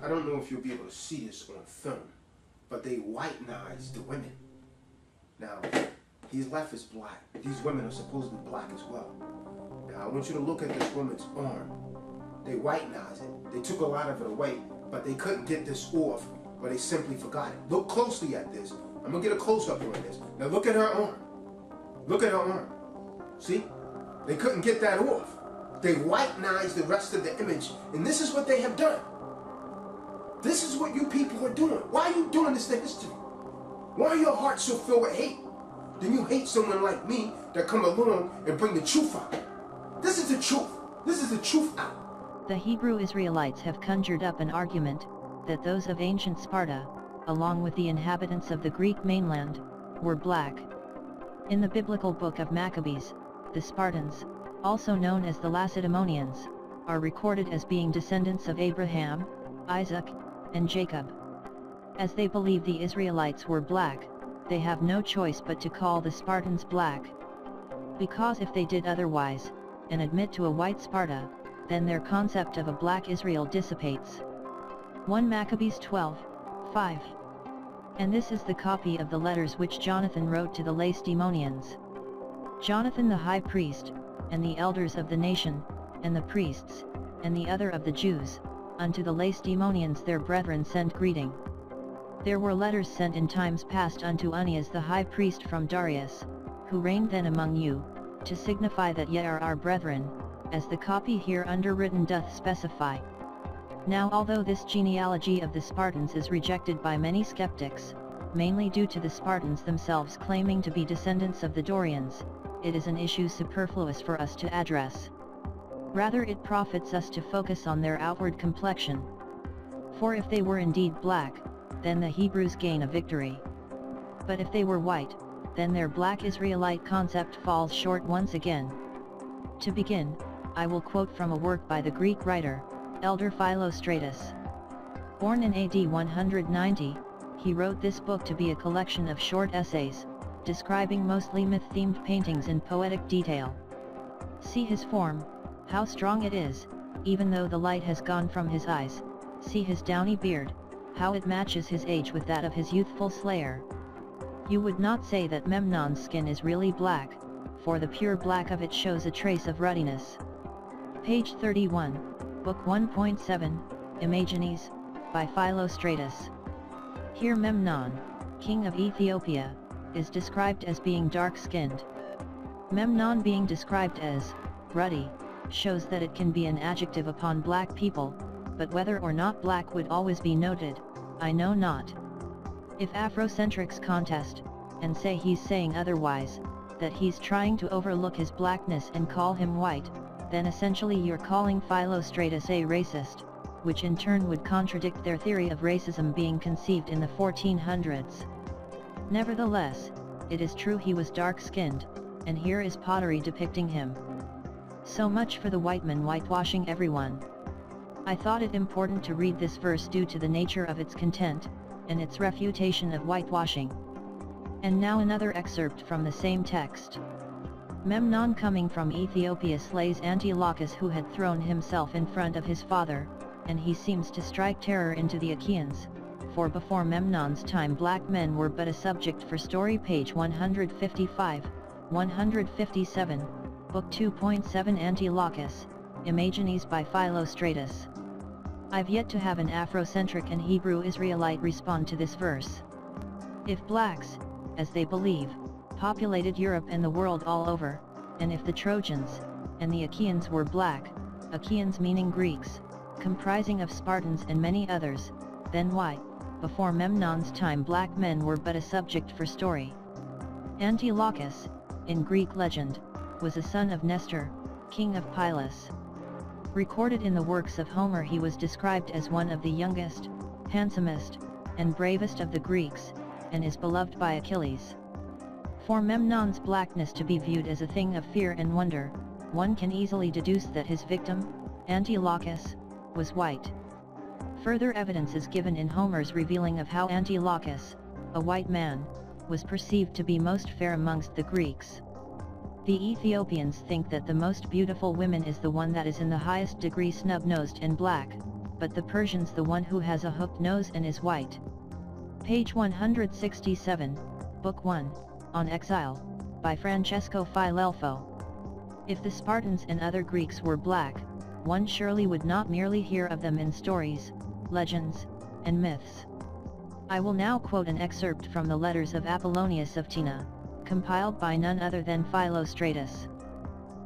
I don't know if you'll be able to see this on film, but they whitenized the women. Now, he's left is black. These women are supposedly black as well. Now, I want you to look at this woman's arm. They whitenized it. They took a lot of it away, but they couldn't get this off, or they simply forgot it. Look closely at this. I'm going to get a close-up on this. Now, look at her arm. Look at her arm. See? They couldn't get that off. They whitenized the rest of the image, and this is what they have done. This is what you people are doing. Why are you doing this to history? Why are your hearts so filled with hate? Then you hate someone like me that come along and bring the truth out. This is the truth. This is the truth out. The Hebrew Israelites have conjured up an argument that those of ancient Sparta, along with the inhabitants of the Greek mainland, were black. In the biblical book of Maccabees, the Spartans, also known as the Lacedaemonians, are recorded as being descendants of Abraham, Isaac, and Jacob. As they believe the Israelites were black, they have no choice but to call the Spartans black. Because if they did otherwise, and admit to a white Sparta, then their concept of a black Israel dissipates. 1 Maccabees 12:5. And this is the copy of the letters which Jonathan wrote to the Lacedaemonians. Jonathan the high priest, and the elders of the nation, and the priests, and the other of the Jews, unto the Lacedaemonians their brethren send greeting. There were letters sent in times past unto Onias the high priest from Darius, who reigned then among you, to signify that ye are our brethren, as the copy here underwritten doth specify. Now although this genealogy of the Spartans is rejected by many skeptics, mainly due to the Spartans themselves claiming to be descendants of the Dorians, it is an issue superfluous for us to address. Rather it profits us to focus on their outward complexion. For if they were indeed black, then the Hebrews gain a victory. But if they were white, then their black Israelite concept falls short once again. To begin, I will quote from a work by the Greek writer, Elder Philostratus. Born in AD 190, he wrote this book to be a collection of short essays, describing mostly myth-themed paintings in poetic detail. See his form, how strong it is, even though the light has gone from his eyes. See his downy beard, how it matches his age with that of his youthful slayer. You would not say that Memnon's skin is really black, for the pure black of it shows a trace of ruddiness. Page 31, Book 1.7, Imagenes, by Philostratus. Here Memnon, king of Ethiopia, is described as being dark-skinned. Memnon being described as ruddy shows that it can be an adjective upon black people, but whether or not black would always be noted, I know not. If Afrocentrics contest, and say he's saying otherwise, that he's trying to overlook his blackness and call him white, then essentially you're calling Philostratus a racist, which in turn would contradict their theory of racism being conceived in the 1400s. Nevertheless, it is true he was dark-skinned, and here is pottery depicting him. So much for the white man whitewashing everyone. I thought it important to read this verse due to the nature of its content, and its refutation of whitewashing. And now another excerpt from the same text. Memnon coming from Ethiopia slays Antilochus who had thrown himself in front of his father, and he seems to strike terror into the Achaeans, for before Memnon's time black men were but a subject for story. Page 155, 157, Book 2.7 Antilochus, Imagenes by Philostratus. I've yet to have an Afrocentric and Hebrew Israelite respond to this verse. If blacks, as they believe, populated Europe and the world all over, and if the Trojans, and the Achaeans were black, Achaeans meaning Greeks, comprising of Spartans and many others, then why, before Memnon's time black men were but a subject for story? Antilochus, in Greek legend, was a son of Nestor, king of Pylos. Recorded in the works of Homer he was described as one of the youngest, handsomest, and bravest of the Greeks, and is beloved by Achilles. For Memnon's blackness to be viewed as a thing of fear and wonder, one can easily deduce that his victim, Antilochus, was white. Further evidence is given in Homer's revealing of how Antilochus, a white man, was perceived to be most fair amongst the Greeks. The Ethiopians think that the most beautiful woman is the one that is in the highest degree snub-nosed and black, but the Persians the one who has a hooked nose and is white. Page 167, Book 1, On Exile, by Francesco Filelfo. If the Spartans and other Greeks were black, one surely would not merely hear of them in stories, legends, and myths. I will now quote an excerpt from the letters of Apollonius of Tyana, compiled by none other than Philostratus.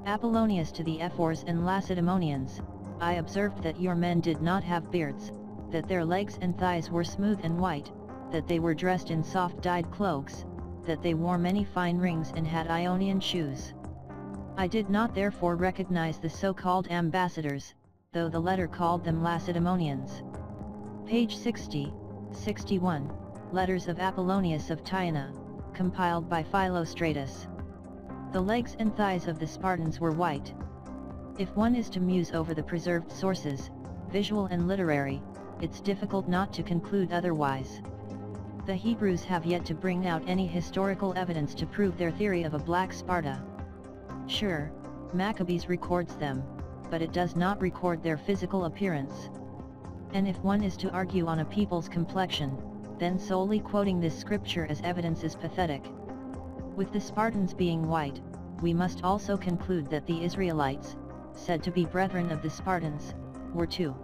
Apollonius to the Ephors and Lacedaemonians, I observed that your men did not have beards, that their legs and thighs were smooth and white, that they were dressed in soft dyed cloaks, that they wore many fine rings and had Ionian shoes. I did not therefore recognize the so-called ambassadors, though the letter called them Lacedaemonians. Page 60, 61, Letters of Apollonius of Tyana, compiled by Philostratus. The legs and thighs of the Spartans were white. If one is to muse over the preserved sources, visual and literary, it's difficult not to conclude otherwise. The Hebrews have yet to bring out any historical evidence to prove their theory of a black Sparta. Sure, Maccabees records them, but it does not record their physical appearance. And if one is to argue on a people's complexion, then solely quoting this scripture as evidence is pathetic. With the Spartans being white, we must also conclude that the Israelites, said to be brethren of the Spartans, were too.